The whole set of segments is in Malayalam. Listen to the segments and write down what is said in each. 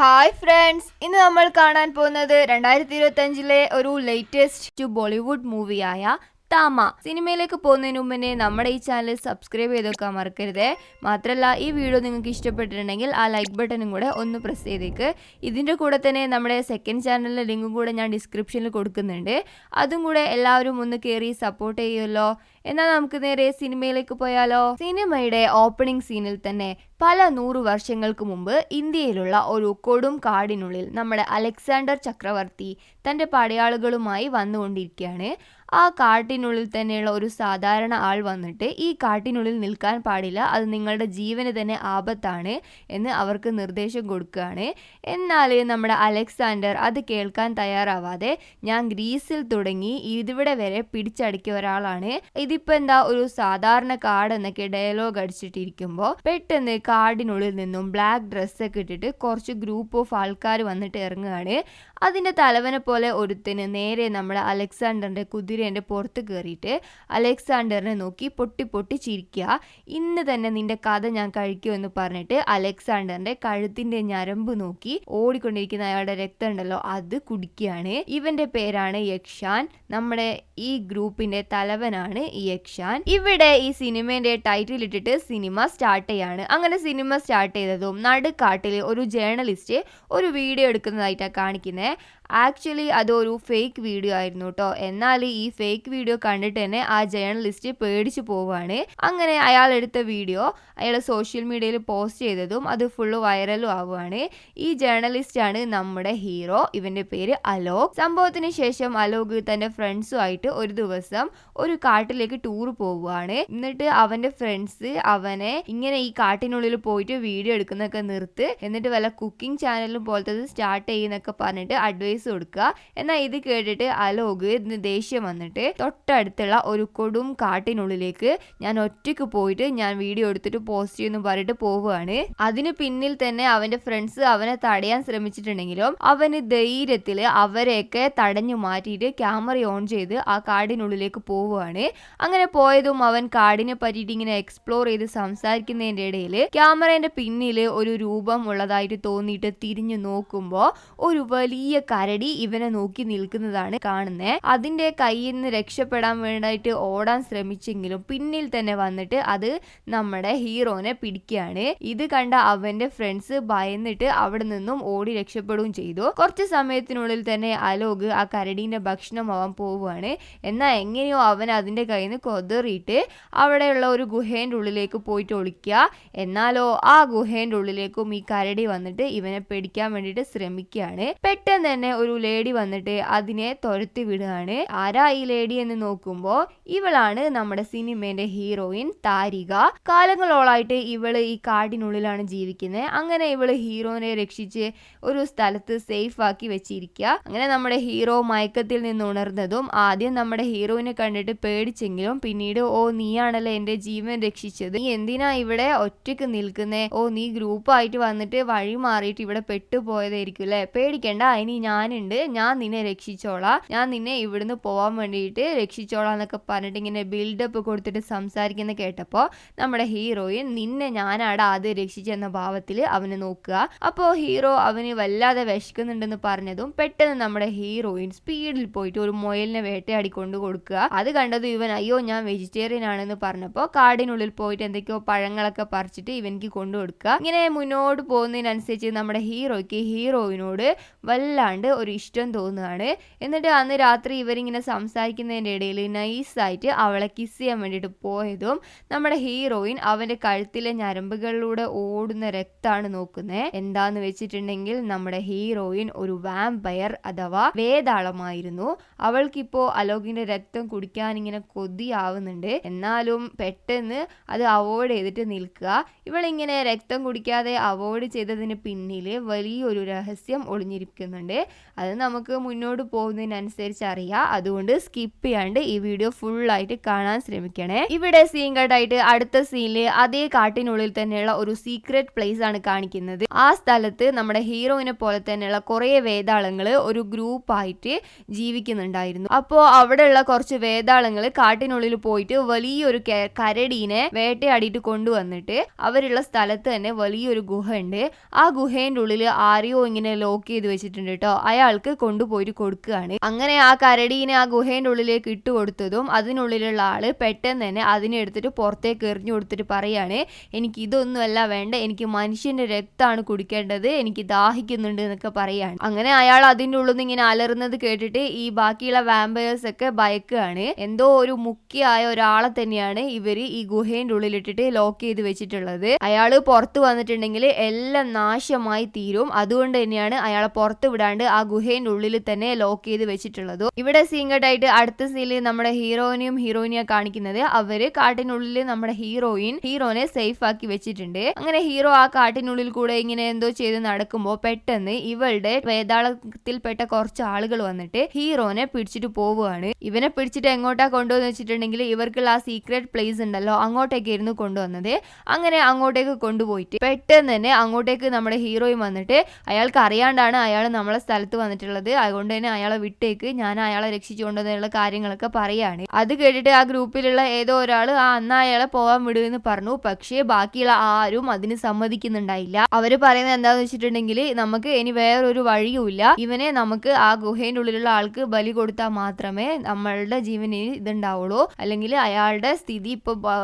ഹായ് ഫ്രണ്ട്സ്, ഇന്ന് നമ്മൾ കാണാൻ പോകുന്നത് 2025 ഒരു ലേറ്റസ്റ്റ് ബോളിവുഡ് മൂവിയായ താമ. സിനിമയിലേക്ക് പോകുന്നതിന് മുമ്പേ നമ്മുടെ ഈ ചാനൽ സബ്സ്ക്രൈബ് ചെയ്ത് വെക്കാൻ മറക്കരുത്. മാത്രമല്ല, ഈ വീഡിയോ നിങ്ങൾക്ക് ഇഷ്ടപ്പെട്ടിട്ടുണ്ടെങ്കിൽ ആ ലൈക്ക് ബട്ടണും കൂടെ ഒന്ന് പ്രസ് ചെയ്തേക്ക്. ഇതിൻ്റെ കൂടെ തന്നെ നമ്മുടെ സെക്കൻഡ് ചാനലിലെ ലിങ്കും കൂടെ ഞാൻ ഡിസ്ക്രിപ്ഷനിൽ കൊടുക്കുന്നുണ്ട്. അതും കൂടെ എല്ലാവരും ഒന്ന് കയറി സപ്പോർട്ട് ചെയ്യുമല്ലോ. എന്നാൽ നമുക്ക് നേരെ സിനിമയിലേക്ക് പോയാലോ. സിനിമയുടെ ഓപ്പണിംഗ് സീനിൽ തന്നെ പല 100 വർഷങ്ങൾക്ക് മുമ്പ് ഇന്ത്യയിലുള്ള ഒരു കൊടും കാടിനുള്ളിൽ നമ്മുടെ അലക്സാണ്ടർ ചക്രവർത്തി തൻ്റെ പടയാളികളുമായി വന്നുകൊണ്ടിരിക്കുകയാണ്. ആ കാട്ടിനുള്ളിൽ തന്നെയുള്ള ഒരു സാധാരണ ആൾ വന്നിട്ട് ഈ കാട്ടിനുള്ളിൽ നിൽക്കാൻ പാടില്ല, അത് നിങ്ങളുടെ ജീവന് തന്നെ ആപത്താണ് എന്ന് അവർക്ക് നിർദ്ദേശം കൊടുക്കുകയാണ്. എന്നാൽ നമ്മുടെ അലക്സാണ്ടർ അത് കേൾക്കാൻ തയ്യാറാവാതെ ഞാൻ ഗ്രീസിൽ തുടങ്ങി ഇതിവിടെ വരെ പിടിച്ചടക്കിയ ഒരാളാണ്, ഇതിപ്പോൾ എന്താ ഒരു സാധാരണ കാട് എന്നൊക്കെ ഡയലോഗ് അടിച്ചിട്ടിരിക്കുമ്പോൾ പെട്ടെന്ന് കാടിനുള്ളിൽ നിന്നും ബ്ലാക്ക് ഡ്രസ്സൊക്കെ ഇട്ടിട്ട് കുറച്ച് ഗ്രൂപ്പ് ഓഫ് ആൾക്കാർ വന്നിട്ട് ഇറങ്ങുകയാണ്. അതിൻ്റെ തലവനെ പോലെ ഒരുത്തിന് നേരെ നമ്മുടെ അലക്സാണ്ടറിൻ്റെ കുതിരേൻ്റെ പുറത്ത് കയറിയിട്ട് അലക്സാണ്ടറിനെ നോക്കി പൊട്ടി പൊട്ടി ചിരിക്കുക. ഇന്ന് തന്നെ നിന്റെ കഥ ഞാൻ കഴിക്കുമെന്ന് പറഞ്ഞിട്ട് അലക്സാണ്ടറിൻ്റെ കഴുത്തിൻ്റെ ഞരമ്പ് നോക്കി ഓടിക്കൊണ്ടിരിക്കുന്ന അയാളുടെ രക്തം ഉണ്ടല്ലോ അത് കുടിക്കുകയാണ്. ഇവന്റെ പേരാണ് യക്ഷാൻ. നമ്മുടെ ഈ ഗ്രൂപ്പിന്റെ തലവനാണ് യക്ഷാൻ. ഇവിടെ ഈ സിനിമേന്റെ ടൈറ്റിൽ ഇട്ടിട്ട് സിനിമ സ്റ്റാർട്ട് ചെയ്യാണ്. അങ്ങനെ സിനിമ സ്റ്റാർട്ട് ചെയ്തതും നടുക്കാട്ടിൽ ഒരു ജേർണലിസ്റ്റ് ഒരു വീഡിയോ എടുക്കുന്നതായിട്ടാണ് കാണിക്കുന്നത്. ആക്ച്വലി അതൊരു ഫേക്ക് വീഡിയോ ആയിരുന്നു കേട്ടോ. എന്നാൽ ഈ ഫേക്ക് വീഡിയോ കണ്ടിട്ട് തന്നെ ആ ജേർണലിസ്റ്റ് പേടിച്ചു പോവുകയാണ്. അങ്ങനെ അയാൾ എടുത്ത വീഡിയോ അയാൾ സോഷ്യൽ മീഡിയയിൽ പോസ്റ്റ് ചെയ്തതും അത് ഫുള്ള് വൈറലും ആവുകയാണ്. ഈ ജേർണലിസ്റ്റാണ് നമ്മുടെ ഹീറോ. ഇവന്റെ പേര് അലോക്. സംഭവത്തിന് ശേഷം അലോക് തന്റെ ഫ്രണ്ട്സുമായിട്ട് ഒരു ദിവസം ഒരു കാട്ടിലേക്ക് ടൂർ പോവുകയാണ്. എന്നിട്ട് അവന്റെ ഫ്രണ്ട്സ് അവനെ ഇങ്ങനെ ഈ കാട്ടിനുള്ളിൽ പോയിട്ട് വീഡിയോ എടുക്കുന്നൊക്കെ നിർത്ത്, എന്നിട്ട് വല്ല കുക്കിംഗ് ചാനലും പോലത്തെ സ്റ്റാർട്ട് ചെയ്യുന്നൊക്കെ പറഞ്ഞിട്ട് അഡ്വൈസ് കൊടുക്കുക. എന്നാൽ ഇത് കേട്ടിട്ട് അലോക് ദേഷ്യം വന്നിട്ട് തൊട്ടടുത്തുള്ള ഒരു കൊടും കാട്ടിനുള്ളിലേക്ക് ഞാൻ ഒറ്റയ്ക്ക് പോയിട്ട് ഞാൻ വീഡിയോ എടുത്തിട്ട് പോസ്റ്റ് ചെയ്യുന്നു പറഞ്ഞിട്ട് പോവുകയാണ്. അതിന് പിന്നിൽ തന്നെ അവന്റെ ഫ്രണ്ട്സ് അവനെ തടയാൻ ശ്രമിച്ചിട്ടുണ്ടെങ്കിലും അവന് ധൈര്യത്തില് അവരെയൊക്കെ തടഞ്ഞു മാറ്റിയിട്ട് ക്യാമറ ഓൺ ചെയ്ത് ആ കാടിനുള്ളിലേക്ക് പോവുകയാണ്. അങ്ങനെ പോയതും അവൻ കാടിനെ പറ്റിയിട്ട് ഇങ്ങനെ എക്സ്പ്ലോർ ചെയ്ത് സംസാരിക്കുന്നതിന്റെ ഇടയിൽ ക്യാമറേന്റെ പിന്നില് ഒരു രൂപം ഉള്ളതായിട്ട് തോന്നിയിട്ട് തിരിഞ്ഞു നോക്കുമ്പോൾ ഒരു വലിയ കരടി ഇവനെ നോക്കി നിൽക്കുന്നതാണ് കാണുന്നത്. അതിന്റെ കയ്യിൽ നിന്ന് രക്ഷപ്പെടാൻ വേണ്ടിയിട്ട് ഓടാൻ ശ്രമിച്ചെങ്കിലും പിന്നിൽ തന്നെ വന്നിട്ട് അത് നമ്മുടെ ഹീറോനെ പിടിക്കുകയാണ്. ഇത് കണ്ട അവന്റെ ഫ്രണ്ട്സ് ഭയന്നിട്ട് അവിടെ നിന്നും ഓടി രക്ഷപ്പെടുകയും ചെയ്തു. കുറച്ച് സമയത്തിനുള്ളിൽ തന്നെ അലോക് ആ കരടീന്റെ ഭക്ഷണം ആവാൻ പോവുകയാണ്. എന്നാൽ എങ്ങനെയോ അവൻ അതിന്റെ കയ്യിൽ നിന്ന് കൊതറിയിട്ട് അവിടെയുള്ള ഒരു ഗുഹേന്റെ ഉള്ളിലേക്ക് പോയിട്ട് ഒളിക്കുക. എന്നാലോ ആ ഗുഹേന്റെ ഉള്ളിലേക്കും ഈ കരടി വന്നിട്ട് ഇവനെ പിടിക്കാൻ വേണ്ടിയിട്ട് ശ്രമിക്കുകയാണ്. പെട്ടെന്ന് തന്നെ ഒരു ലേഡി വന്നിട്ട് അതിനെ തുരത്തി വിടുകയാണ്. ആരാ ഈ ലേഡി എന്ന് നോക്കുമ്പോൾ ഇവളാണ് നമ്മുടെ സിനിമേന്റെ ഹീറോയിൻ താരിക. കാലങ്ങളോളായിട്ട് ഇവള് ഈ കാടിനുള്ളിലാണ് ജീവിക്കുന്നത്. അങ്ങനെ ഇവള് ഹീറോനെ രക്ഷിച്ച് ഒരു സ്ഥലത്ത് സേഫ് ആക്കി വെച്ചിരിക്കുക. അങ്ങനെ നമ്മുടെ ഹീറോ മയക്കത്തിൽ നിന്ന് ഉണർന്നതും ആദ്യം നമ്മുടെ ഹീറോയിനെ കണ്ടിട്ട് പേടിച്ചെങ്കിലും പിന്നീട് ഓ നീയാണല്ലോ എന്റെ ജീവൻ രക്ഷിച്ചത്, നീ എന്തിനാ ഇവിടെ ഒറ്റയ്ക്ക് നിൽക്കുന്നേ, ഓ നീ ഗ്രൂപ്പായിട്ട് വന്നിട്ട് വഴി മാറിയിട്ട് ഇവിടെ പെട്ടുപോയതായിരിക്കും അല്ലേ, പേടിക്കണ്ട ഇനി ഞാനുണ്ട്, ഞാൻ നിന്നെ രക്ഷിച്ചോളാം, ഞാൻ നിന്നെ ഇവിടുന്ന് പോവാൻ വേണ്ടിയിട്ട് രക്ഷിച്ചോളാം എന്നൊക്കെ പറഞ്ഞിട്ട് ഇങ്ങനെ ബിൽഡപ്പ് കൊടുത്തിട്ട് സംസാരിക്കുന്ന കേട്ടപ്പോൾ നമ്മുടെ ഹീറോയിൻ നിന്നെ ഞാനാടാ അത് രക്ഷിച്ചെന്ന ഭാവത്തിൽ അവന് നോക്കുക. അപ്പോൾ ഹീറോ അവന് വല്ലാതെ വിശക്കുന്നുണ്ടെന്ന് പറഞ്ഞതും പെട്ടെന്ന് നമ്മുടെ ഹീറോയിൻ സ്പീഡിൽ പോയിട്ട് ഒരു മുയലിനെ വേട്ടയാടി കൊണ്ടു കൊടുക്കുക. അത് കണ്ടതും ഇവൻ അയ്യോ ഞാൻ വെജിറ്റേറിയൻ ആണെന്ന് പറഞ്ഞപ്പോൾ കാടിനുള്ളിൽ പോയിട്ട് എന്തൊക്കെയോ പഴങ്ങളൊക്കെ പറിച്ചിട്ട് ഇവനിക്ക് കൊണ്ടു കൊടുക്കുക. ഇങ്ങനെ മുന്നോട്ട് പോകുന്നതിനനുസരിച്ച് നമ്മുടെ ഹീറോയ്ക്ക് ഹീറോയിനോട് വല്ലാണ്ട് ഒരു ഇഷ്ടം തോന്നുകയാണ്. എന്നിട്ട് അന്ന് രാത്രി ഇവരിങ്ങനെ സംസാരിക്കുന്നതിൻ്റെ ഇടയിൽ നൈസായിട്ട് അവളെ കിസ് ചെയ്യാൻ വേണ്ടിയിട്ട് പോയതും നമ്മുടെ ഹീറോയിൻ അവന്റെ കഴുത്തിലെ ഞരമ്പുകളിലൂടെ ഓടുന്ന രക്തമാണ് നോക്കുന്നത്. എന്താന്ന് വെച്ചിട്ടുണ്ടെങ്കിൽ നമ്മുടെ ഹീറോയിൻ ഒരു വാമ്പയർ അഥവാ വേതാളമായിരുന്നു. അവൾക്കിപ്പോ അലോകിന്റെ രക്തം കുടിക്കാൻ ഇങ്ങനെ കൊതിയാവുന്നുണ്ട്. എന്നാലും പെട്ടെന്ന് അത് അവോയ്ഡ് ചെയ്തിട്ട് നിൽക്കുക. ഇവളിങ്ങനെ രക്തം കുടിക്കാതെ അവോയ്ഡ് ചെയ്തതിന് പിന്നില് വലിയൊരു രഹസ്യം ഒളിഞ്ഞിരിക്കുന്നുണ്ട്. അത് നമുക്ക് മുന്നോട്ട് പോകുന്നതിനനുസരിച്ച് അറിയാം. അതുകൊണ്ട് സ്കിപ്പ് ചെയ്യാണ്ട് ഈ വീഡിയോ ഫുൾ ആയിട്ട് കാണാൻ ശ്രമിക്കണേ. ഇവിടെ സീൻ കട്ടായിട്ട് അടുത്ത സീനില് അതേ കാട്ടിനുള്ളിൽ തന്നെയുള്ള ഒരു സീക്രട്ട് പ്ലേസ് ആണ് കാണിക്കുന്നത്. ആ സ്ഥലത്ത് നമ്മുടെ ഹീറോയിനെ പോലെ തന്നെയുള്ള കുറെ വേതാളങ്ങള് ഒരു ഗ്രൂപ്പായിട്ട് ജീവിക്കുന്നുണ്ടായിരുന്നു. അപ്പോ അവിടെയുള്ള കുറച്ച് വേതാളങ്ങള് കാട്ടിനുള്ളിൽ പോയിട്ട് വലിയൊരു കരടീനെ വേട്ടയാടിയിട്ട് കൊണ്ടുവന്നിട്ട് അവരുള്ള സ്ഥലത്ത് തന്നെ വലിയൊരു ഗുഹ ഉണ്ട്. ആ ഗുഹേന്റെ ഉള്ളിൽ ആരെയോ ഇങ്ങനെ ലോക്ക് ചെയ്ത് വെച്ചിട്ടുണ്ട് കേട്ടോ. അയാൾക്ക് കൊണ്ടുപോയിട്ട് കൊടുക്കുകയാണ്. അങ്ങനെ ആ കരടീനെ ആ ഗുഹേന്റെ ഉള്ളിലേക്ക് ഇട്ട് കൊടുത്തതും അതിനുള്ളിലുള്ള ആള് പെട്ടെന്ന് തന്നെ അതിനെ എടുത്തിട്ട് പുറത്തേക്ക് എറിഞ്ഞു കൊടുത്തിട്ട് പറയാണ്, എനിക്ക് ഇതൊന്നുമല്ല വേണ്ട, എനിക്ക് മനുഷ്യന്റെ രക്തമാണ് കുടിക്കേണ്ടത്, എനിക്ക് ദാഹിക്കുന്നുണ്ട് എന്നൊക്കെ പറയാണ്. അങ്ങനെ അയാൾ അതിന്റെ ഉള്ളിൽ നിന്ന് ഇങ്ങനെ അലറുന്നത് കേട്ടിട്ട് ഈ ബാക്കിയുള്ള വാമ്പയേഴ്സ് ഒക്കെ ഭയക്കുകയാണ്. എന്തോ ഒരു മുഖ്യയായ ഒരാളെ തന്നെയാണ് ഇവര് ഈ ഗുഹേന്റെ ഉള്ളിൽ ഇട്ടിട്ട് ലോക്ക് ചെയ്ത് വെച്ചിട്ടുള്ളത്. അയാള് പുറത്ത് വന്നിട്ടുണ്ടെങ്കിൽ എല്ലാം നാശമായി തീരും. അതുകൊണ്ട് തന്നെയാണ് അയാളെ പുറത്ത് വിടാണ്ട് ആ ഗുഹേന്റെ ഉള്ളിൽ തന്നെ ലോക്ക് ചെയ്ത് വെച്ചിട്ടുള്ളത്. ഇവിടെ സീൻ കട്ടായിട്ട് അടുത്ത സീനിൽ നമ്മുടെ ഹീറോയിനെയും ഹീറോയിനെയും കാണിക്കുന്നത് അവര് കാട്ടിനുള്ളിൽ നമ്മുടെ ഹീറോനെ സേഫ് ആക്കി വെച്ചിട്ടുണ്ട്. അങ്ങനെ ഹീറോ ആ കാട്ടിനുള്ളിൽ കൂടെ ഇങ്ങനെ എന്തോ ചെയ്ത് നടക്കുമ്പോ പെട്ടെന്ന് ഇവളുടെ വേതാളത്തിൽപ്പെട്ട കുറച്ച് ആളുകൾ വന്നിട്ട് ഹീറോനെ പിടിച്ചിട്ട് പോവുകയാണ്. ഇവനെ പിടിച്ചിട്ട് എങ്ങോട്ടാ കൊണ്ടുവന്ന് വെച്ചിട്ടുണ്ടെങ്കിൽ ഇവർക്കുള്ള ആ സീക്രട്ട് പ്ലേസ് ഉണ്ടല്ലോ അങ്ങോട്ടേക്കായിരുന്നു കൊണ്ടുവന്നത്. അങ്ങനെ അങ്ങോട്ടേക്ക് കൊണ്ടുപോയിട്ട് പെട്ടെന്ന് തന്നെ അങ്ങോട്ടേക്ക് നമ്മുടെ ഹീറോയും വന്നിട്ട് അയാൾക്ക് അറിയാണ്ടാണ് അയാൾ നമ്മളെ സ്ഥലത്ത് വന്നിട്ടുള്ളത്, അതുകൊണ്ട് തന്നെ അയാളെ വിട്ടേക്ക്, ഞാൻ അയാളെ രക്ഷിച്ചുകൊണ്ടുവന്നുള്ള കാര്യങ്ങളൊക്കെ പറയാണ്. അത് കേട്ടിട്ട് ആ ഗ്രൂപ്പിലുള്ള ഏതോ ഒരാൾ അന്ന് അയാളെ പോകാൻ വിടുമെന്ന് പറഞ്ഞു. പക്ഷേ ബാക്കിയുള്ള ആരും അതിന് സമ്മതിക്കുന്നുണ്ടായില്ല. അവര് പറയുന്നത് എന്താന്ന് വെച്ചിട്ടുണ്ടെങ്കിൽ നമുക്ക് ഇനി വേറൊരു വഴിയുമില്ല, ഇവനെ നമുക്ക് ആ ഗുഹേന്റെ ഉള്ളിലുള്ള ആൾക്ക് ബലി കൊടുത്താൽ മാത്രമേ നമ്മളുടെ ജീവന് ഇതുണ്ടാവുള്ളൂ, അല്ലെങ്കിൽ അയാളുടെ സ്ഥിതി ഇപ്പൊ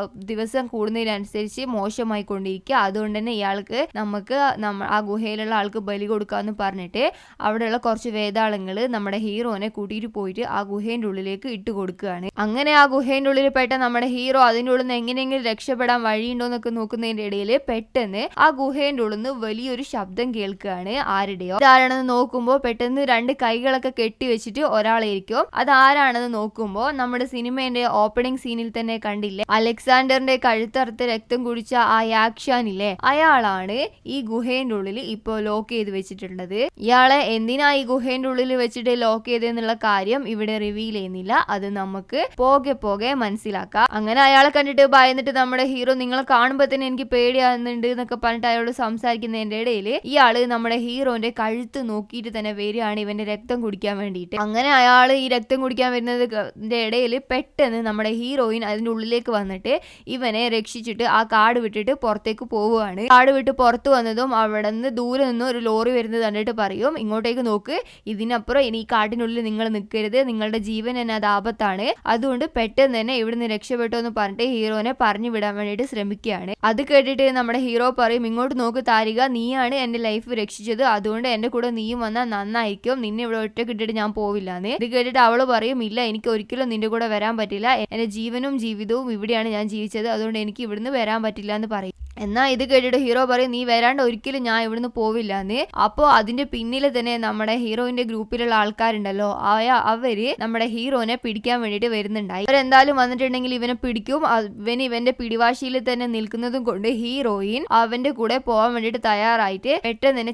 ദിവസം കൂടുന്നതിനനുസരിച്ച് മോശമായി കൊണ്ടിരിക്കുക, അതുകൊണ്ട് തന്നെ ഇയാൾക്ക് നമുക്ക് ആ ഗുഹയിലുള്ള ആൾക്ക് ബലി കൊടുക്കാന്ന് പറഞ്ഞിട്ട് അവിടെയുള്ള കുറച്ച് വേതാളങ്ങള് നമ്മുടെ ഹീറോനെ കൂട്ടിയിട്ട് പോയിട്ട് ആ ഗുഹേന്റെ ഉള്ളിലേക്ക് ഇട്ട് കൊടുക്കുകയാണ്. അങ്ങനെ ആ ഗുഹേന്റെ ഉള്ളിൽ പെട്ട നമ്മുടെ ഹീറോ അതിൻ്റെ ഉള്ളിൽ നിന്ന് എങ്ങനെയെങ്കിലും രക്ഷപ്പെടാൻ വഴിയുണ്ടോ എന്നൊക്കെ നോക്കുന്നതിന്റെ ഇടയിൽ പെട്ടെന്ന് ആ ഗുഹേന്റെ ഉള്ളിൽ നിന്ന് വലിയൊരു ശബ്ദം കേൾക്കുകയാണ്. ആരുടെയോ. ഇതാരാണെന്ന് നോക്കുമ്പോൾ പെട്ടെന്ന് രണ്ട് കൈകളൊക്കെ കെട്ടി വെച്ചിട്ട് ഒരാളായിരിക്കും. അത് ആരാണെന്ന് നോക്കുമ്പോൾ നമ്മുടെ സിനിമേന്റെ ഓപ്പണിംഗ് സീനിൽ തന്നെ കണ്ടില്ലേ, അലക്സാണ്ടറിന്റെ കഴുത്തറുത്ത് രക്തം കുടിച്ച ആ യാക്ഷാനില്ലേ, അയാളാണ് ഈ ഗുഹേന്റെ ഉള്ളിൽ ഇപ്പോ ലോക്ക് ചെയ്ത് വെച്ചിട്ടുള്ളത്. ഇയാളെ എന്തിനാ ഈ ഗുഹേന്റെ ഉള്ളിൽ വെച്ചിട്ട് ലോക്ക് ചെയ്തെന്നുള്ള കാര്യം ഇവിടെ റിവീൽ ചെയ്യുന്നില്ല, അത് നമുക്ക് പോകെ പോകെ മനസ്സിലാക്കാം. അങ്ങനെ അയാളെ കണ്ടിട്ട് ഭയന്നിട്ട് നമ്മുടെ ഹീറോ നിങ്ങളെ കാണുമ്പോ തന്നെ എനിക്ക് പേടിയാകുന്നുണ്ട് എന്നൊക്കെ പറഞ്ഞിട്ട് അയാളോട് സംസാരിക്കുന്നതിന്റെ ഇടയിൽ ഇയാള് നമ്മുടെ ഹീറോന്റെ കഴുത്ത് നോക്കിയിട്ട് തന്നെ വരികയാണ് ഇവന്റെ രക്തം കുടിക്കാൻ വേണ്ടിയിട്ട്. അങ്ങനെ അയാൾ ഈ രക്തം കുടിക്കാൻ വരുന്നതിന്റെ ഇടയിൽ പെട്ടെന്ന് നമ്മുടെ ഹീറോയിൻ അതിന്റെ ഉള്ളിലേക്ക് വന്നിട്ട് ഇവനെ രക്ഷിച്ചിട്ട് ആ കാട് വിട്ടിട്ട് പുറത്തേക്ക് പോവുകയാണ്. കാട് വിട്ട് പുറത്തു വന്നതും അവിടെ നിന്ന് ദൂരെ നിന്ന് ഒരു ലോറി വരുന്നത് കണ്ടിട്ട് പറയും, ഇങ്ങോട്ടേക്ക് നോക്ക്, ഇതിനപ്പുറം ഇനി ഈ കാട്ടിനുള്ളിൽ നിങ്ങൾ നിൽക്കരുത്, നിങ്ങളുടെ ജീവൻ തന്നെ അത് ആപത്താണ്, അതുകൊണ്ട് പെട്ടെന്ന് തന്നെ ഇവിടുന്ന് രക്ഷപ്പെട്ടോ എന്ന് പറഞ്ഞിട്ട് ഹീറോനെ പറഞ്ഞു വിടാൻ വേണ്ടിയിട്ട് ശ്രമിക്കുകയാണ്. അത് കേട്ടിട്ട് നമ്മുടെ ഹീറോ പറയും, ഇങ്ങോട്ട് നോക്ക് താരിക, നീയാണ് എന്റെ ലൈഫ് രക്ഷിച്ചത്, അതുകൊണ്ട് എന്റെ കൂടെ നീയും വന്നാൽ നന്നായിരിക്കും, നിന്നെ ഇവിടെ ഒറ്റയ്ക്ക് ഇട്ടിട്ട് ഞാൻ പോവില്ലാന്ന്. ഇത് കേട്ടിട്ട് അവള് പറയും, ഇല്ല, എനിക്ക് ഒരിക്കലും നിന്റെ കൂടെ വരാൻ പറ്റില്ല, എന്റെ ജീവനും ജീവിതവും ഇവിടെയാണ് ഞാൻ ജീവിച്ചത്, അതുകൊണ്ട് എനിക്ക് ഇവിടുന്ന് വരാൻ പറ്റില്ല എന്ന് പറയും. എന്നാ ഇത് കേട്ടിട്ട് ഹീറോ പറയും, നീ വരാണ്ട് ഒരിക്കലും ഞാൻ ഇവിടുന്ന് പോവില്ലാന്ന്. അപ്പോ അതിന്റെ പിന്നിൽ തന്നെ നമ്മുടെ ഹീറോയിന്റെ ഗ്രൂപ്പിലുള്ള ആൾക്കാരുണ്ടല്ലോ, അവര് നമ്മുടെ ഹീറോനെ പിടിക്കാൻ വേണ്ടിയിട്ട് വരുന്നുണ്ടായി. അവരെന്തായാലും വന്നിട്ടുണ്ടെങ്കിൽ ഇവനെ പിടിക്കും. ഇവന്റെ പിടിവാശിയിൽ തന്നെ നിൽക്കുന്നതും കൊണ്ട് ഹീറോയിൻ അവന്റെ കൂടെ പോകാൻ വേണ്ടിയിട്ട് തയ്യാറായിട്ട് പെട്ടെന്ന് തന്നെ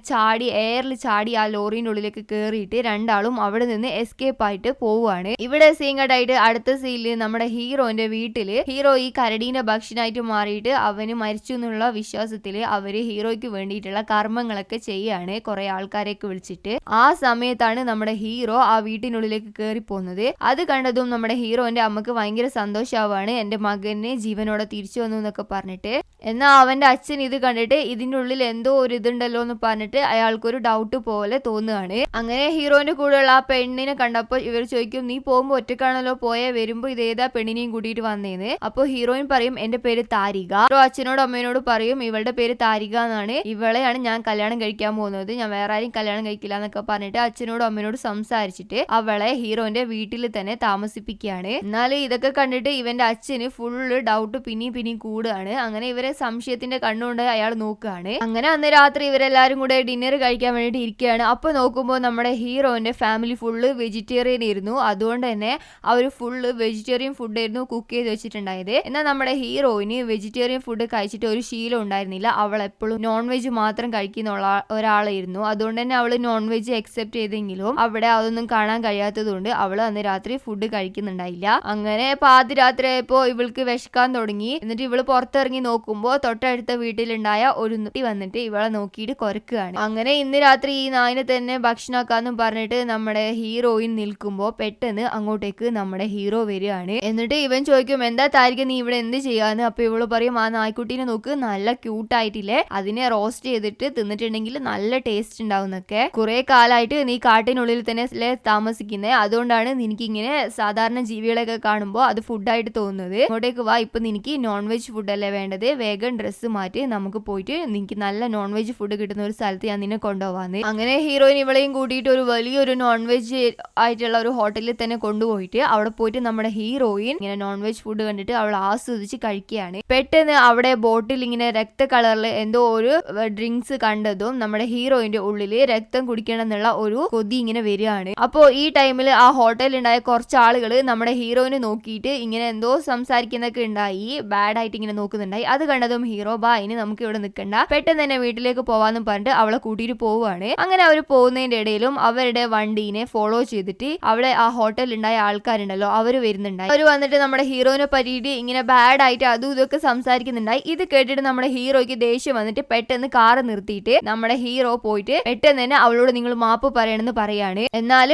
എയറിൽ ചാടി ആ ലോറിന്റെ ഉള്ളിലേക്ക് കേറിയിട്ട് രണ്ടാളും അവിടെ നിന്ന് എസ്കേപ്പ് ആയിട്ട് പോവുകയാണ്. ഇവിടെ സീൻ കട്ടായിട്ട് അടുത്ത സീനിൽ നമ്മുടെ ഹീറോന്റെ വീട്ടില് ഹീറോ ഈ കരടീന്റെ ഭക്ഷണമായിട്ട് മാറിയിട്ട് അവന് മരിച്ചു എന്നുള്ള വിശ്വാസത്തില് അവര് ഹീറോയ്ക്ക് വേണ്ടിയിട്ടുള്ള കർമ്മങ്ങളൊക്കെ ചെയ്യാണ്, കുറെ ആൾക്കാരെയൊക്കെ വിളിച്ചിട്ട്. ആ സമയത്താണ് നമ്മുടെ ഹീറോ ആ വീട്ടിനുള്ളിലേക്ക് കയറി പോകുന്നത്. അത് കണ്ടതും നമ്മുടെ ഹീറോന്റെ അമ്മക്ക് ഭയങ്കര സന്തോഷാവാണ്, എന്റെ മകനെ ജീവനോടെ തിരിച്ചു വന്നു എന്നൊക്കെ പറഞ്ഞിട്ട്. എന്നാൽ അവന്റെ അച്ഛൻ ഇത് കണ്ടിട്ട് ഇതിന്റെ ഉള്ളിൽ എന്തോ ഒരു ഇതുണ്ടല്ലോ എന്ന് പറഞ്ഞിട്ട് അയാൾക്കൊരു ഡൗട്ട് പോലെ തോന്നുകയാണ്. അങ്ങനെ ഹീറോന്റെ കൂടെയുള്ള ആ പെണ്ണിനെ കണ്ടപ്പോൾ ഇവർ ചോദിക്കും, നീ പോകുമ്പോ ഒറ്റക്കാണല്ലോ പോയെ, വരുമ്പോ ഇതേതാ പെണ്ണിനെയും കൂട്ടിയിട്ട് വന്നേന്ന്. അപ്പൊ ഹീറോയിൻ പറയും, എന്റെ പേര് താരിക. അച്ഛനോടും അമ്മേനോട് പറയും, ഇവളുടെ പേര് താരിക എന്നാണ്, ഇവളെയാണ് ഞാൻ കല്യാണം കഴിക്കാൻ പോകുന്നത്, ഞാൻ വേറെ ആരും കല്യാണം കഴിക്കില്ല എന്നൊക്കെ പറഞ്ഞിട്ട് അച്ഛനോടും അമ്മേനോട് സംസാരിച്ചിട്ട് അവളെ ഹീറോന്റെ വീട്ടിൽ തന്നെ താമസിപ്പിക്കുകയാണ്. എന്നാലും ഇതൊക്കെ കണ്ടിട്ട് ഇവന്റെ അച്ഛന് ഫുള്ള് ഡൗട്ട് പിന്നെയും കൂടുകയാണ്. അങ്ങനെ ഇവരെ സംശയത്തിന്റെ കണ്ണുകൊണ്ട് അയാൾ നോക്കുകയാണ്. അങ്ങനെ അന്ന് രാത്രി ഇവരെല്ലാരും കൂടെ ഡിന്നർ കഴിക്കാൻ വേണ്ടിട്ട് ഇരിക്കുകയാണ്. അപ്പൊ നോക്കുമ്പോൾ നമ്മുടെ ഹീറോന്റെ ഫാമിലി ഫുള്ള് വെജിറ്റേറിയൻ ആയിരുന്നു, അതുകൊണ്ട് തന്നെ അവർ ഫുള്ള് വെജിറ്റേറിയൻ ഫുഡ് ആയിരുന്നു കുക്ക് ചെയ്ത് വെച്ചിട്ടുണ്ടായത്. എന്നാൽ നമ്മുടെ ഹീറോയിന് വെജിറ്റേറിയൻ ഫുഡ് കഴിച്ചിട്ട് ഒരു ശീലം ഉണ്ടായിരുന്നില്ല. അവൾ എപ്പോഴും നോൺ വെജ് മാത്രം കഴിക്കുന്ന ഒരാളായിരുന്നു. അതുകൊണ്ട് തന്നെ അവള് നോൺ വെജ് അക്സെപ്റ്റ് ചെയ്തെങ്കിലും അവിടെ അതൊന്നും കാണാൻ കഴിയാത്തത് കൊണ്ട് അവള് അന്ന് രാത്രി ഫുഡ് കഴിക്കുന്നുണ്ടായില്ല. അങ്ങനെ പാതിരാത്രി ആയപ്പോ ഇവൾക്ക് വിശക്കാൻ തുടങ്ങി. എന്നിട്ട് ഇവള് പുറത്തിറങ്ങി നോക്കുമ്പോ തൊട്ടടുത്ത വീട്ടിലുണ്ടായ ഒരു കുട്ടി വന്നിട്ട് ഇവളെ നോക്കിയിട്ട് കൊരക്കുകയാണ്. അങ്ങനെ ഇന്ന് രാത്രി ഈ നായിനെ തന്നെ ഭക്ഷണാക്കാന്നും പറഞ്ഞിട്ട് നമ്മുടെ ഹീറോയിൻ നിൽക്കുമ്പോ പെട്ടെന്ന് അങ്ങോട്ടേക്ക് നമ്മുടെ ഹീറോ വരികയാണ്. എന്നിട്ട് ഇവൻ ചോദിക്കും, എന്താ താരിക നീ ഇവിടെ എന്ത് ചെയ്യാന്ന്? അപ്പൊ ഇവള് പറയും, ആ നായ്ക്കുട്ടീനെ നോക്ക്, നല്ല ക്യൂട്ടായിട്ടില്ലേ, അതിനെ റോസ്റ്റ് ചെയ്തിട്ട് തിന്നിട്ടുണ്ടെങ്കിൽ നല്ല ടേസ്റ്റ് ഉണ്ടാവുന്നൊക്കെ. കുറെ കാലമായിട്ട് നീ കാട്ടിനുള്ളിൽ തന്നെ താമസിക്കുന്നേ, അതുകൊണ്ടാണ് നിനക്ക് ഇങ്ങനെ സാധാരണ ജീവികളൊക്കെ കാണുമ്പോൾ അത് ഫുഡായിട്ട് തോന്നുന്നത്. അങ്ങോട്ടേക്ക് വാ, ഇപ്പൊ നിനക്ക് നോൺ വെജ് ഫുഡ് അല്ലേ വേണ്ടത്, വേഗം ഡ്രസ്സ് മാറ്റി നമുക്ക് പോയിട്ട് നിനക്ക് നല്ല നോൺ വെജ് ഫുഡ് കിട്ടുന്ന ഒരു സ്ഥലത്ത് ഞാൻ നിന്നെ കൊണ്ടുപോവാന്ന്. അങ്ങനെ ഹീറോയിൻ ഇവളെയും കൂട്ടിയിട്ട് ഒരു വലിയൊരു നോൺ വെജ് ആയിട്ടുള്ള ഒരു ഹോട്ടലിൽ തന്നെ കൊണ്ടുപോയിട്ട് അവിടെ പോയിട്ട് നമ്മുടെ ഹീറോയിൻ ഇങ്ങനെ നോൺ വെജ് ഫുഡ് കണ്ടിട്ട് അവൾ ആസ്വദിച്ച് കഴിക്കുകയാണ്. പെട്ടെന്ന് അവിടെ ബോട്ടിൽ ഇങ്ങനെ രക്ത കളറിൽ എന്തോ ഒരു ഡ്രിങ്ക്സ് കണ്ടതും നമ്മുടെ ഹീറോയിന്റെ ഉള്ളില് രക്തം കുടിക്കണം എന്നുള്ള ഒരു കൊതി ഇങ്ങനെ വരികയാണ്. അപ്പോ ഈ ടൈമിൽ ആ ഹോട്ടലിൽ ഉണ്ടായ കുറച്ച് ആളുകൾ നമ്മുടെ ഹീറോയിനെ നോക്കിയിട്ട് ഇങ്ങനെ എന്തോ സംസാരിക്കുന്നൊക്കെ ഉണ്ടായി, ബാഡ് ആയിട്ട് ഇങ്ങനെ നോക്കുന്നുണ്ടായി. അത് കണ്ടതും ഹീറോ, ബാ ഇനി നമുക്ക് ഇവിടെ നിൽക്കണ്ട, പെട്ടെന്ന് തന്നെ വീട്ടിലേക്ക് പോവാന്നും പറഞ്ഞിട്ട് അവളെ കൂട്ടിയിട്ട് പോവുകയാണ്. അങ്ങനെ അവർ പോകുന്നതിന്റെ ഇടയിലും അവരുടെ വണ്ടീനെ ഫോളോ ചെയ്തിട്ട് അവിടെ ആ ഹോട്ടലിൽ ഉണ്ടായ ആൾക്കാരുണ്ടല്ലോ അവര് വരുന്നുണ്ടായി. അവര് വന്നിട്ട് നമ്മുടെ ഹീറോയിനെ പറ്റിയിട്ട് ഇങ്ങനെ ബാഡ് ആയിട്ട് അതും ഇതൊക്കെ സംസാരിക്കുന്നുണ്ടായി. ഇത് കേട്ടിട്ട് നമ്മുടെ ഹീറോയ്ക്ക് ദേഷ്യം വന്നിട്ട് പെട്ടെന്ന് കാറ് നിർത്തിയിട്ട് നമ്മുടെ ഹീറോ പോയിട്ട് പെട്ടെന്ന് തന്നെ അവളോട് നിങ്ങൾ മാപ്പ് പറയണമെന്ന് പറയാണ്. എന്നാൽ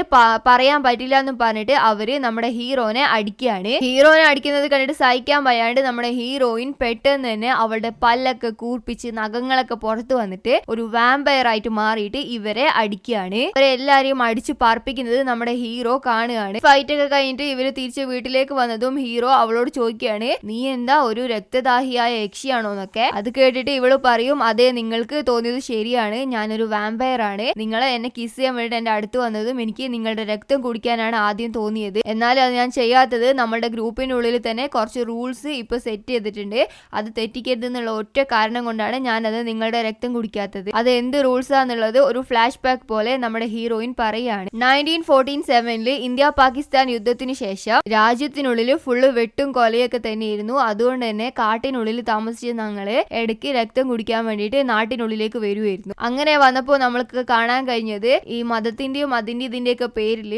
പറയാൻ പറ്റില്ല എന്ന് പറഞ്ഞിട്ട് അവര് നമ്മുടെ ഹീറോനെ അടിക്കുകയാണ്. ഹീറോനെ അടിക്കുന്നത് കണ്ടിട്ട് സഹിക്കാൻ വയ്യാണ്ട് നമ്മുടെ ഹീറോയിൻ പെട്ടെന്ന് തന്നെ അവളുടെ പല്ലൊക്കെ കൂർപ്പിച്ച് നഖങ്ങളൊക്കെ പുറത്തു വന്നിട്ട് ഒരു വാമ്പയർ ആയിട്ട് മാറിയിട്ട് ഇവരെ അടിക്കുകയാണ്. ഇവരെ എല്ലാരെയും അടിച്ചു പാർപ്പിക്കുന്നത് നമ്മുടെ ഹീറോ കാണുകയാണ്. ഫൈറ്റ് ഒക്കെ കഴിഞ്ഞിട്ട് ഇവര് തിരിച്ച് വീട്ടിലേക്ക് വന്നതും ഹീറോ അവളോട് ചോദിക്കുകയാണ്, നീ എന്താ ഒരു രക്തദാഹിയായ യക്ഷിയാണോ എന്നൊക്കെ. അത് കേട്ടിട്ട് ഇവള് പറയും, അതെ നിങ്ങൾക്ക് തോന്നിയത് ശരിയാണ്, ഞാനൊരു വാമ്പയർ ആണ്, നിങ്ങളെ എന്നെ കിസ് ചെയ്യാൻ വേണ്ടി എന്റെ അടുത്ത് വന്നതും എനിക്ക് നിങ്ങളുടെ രക്തം കുടിക്കാനാണ് ആദ്യം തോന്നിയത്. എന്നാലും അത് ഞാൻ ചെയ്യാത്തത് നമ്മുടെ ഗ്രൂപ്പിനുള്ളിൽ തന്നെ കുറച്ച് റൂൾസ് ഇപ്പൊ സെറ്റ് ചെയ്തിട്ടുണ്ട്, അത് തെറ്റിക്കരുത് എന്നുള്ള ഒറ്റ കാരണം കൊണ്ടാണ് ഞാനത് നിങ്ങളുടെ രക്തം കുടിക്കാത്തത്. അത് എന്ത് റൂൾസ് ആണെന്നുള്ളത് ഒരു ഫ്ലാഷ് ബാക്ക് പോലെ നമ്മുടെ ഹീറോയിൻ പറയാണ്. 1947 ഇന്ത്യ പാകിസ്ഥാൻ യുദ്ധത്തിന് ശേഷം രാജ്യത്തിനുള്ളിൽ ഫുള്ള് വെട്ടും കൊലയൊക്കെ തന്നെയായിരുന്നു. അതുകൊണ്ട് തന്നെ കാട്ടിനുള്ളിൽ താമസിച്ച ഞങ്ങള് ഇടയ്ക്ക് രക്തം കുടിക്കാൻ വേണ്ടിയിട്ട് നാട്ടിനുള്ളിലേക്ക് വരുമായിരുന്നു. അങ്ങനെ വന്നപ്പോൾ നമ്മൾക്ക് കാണാൻ കഴിഞ്ഞത് ഈ മതത്തിന്റെയും അതിന്റെ ഇതിന്റെയൊക്കെ പേരിൽ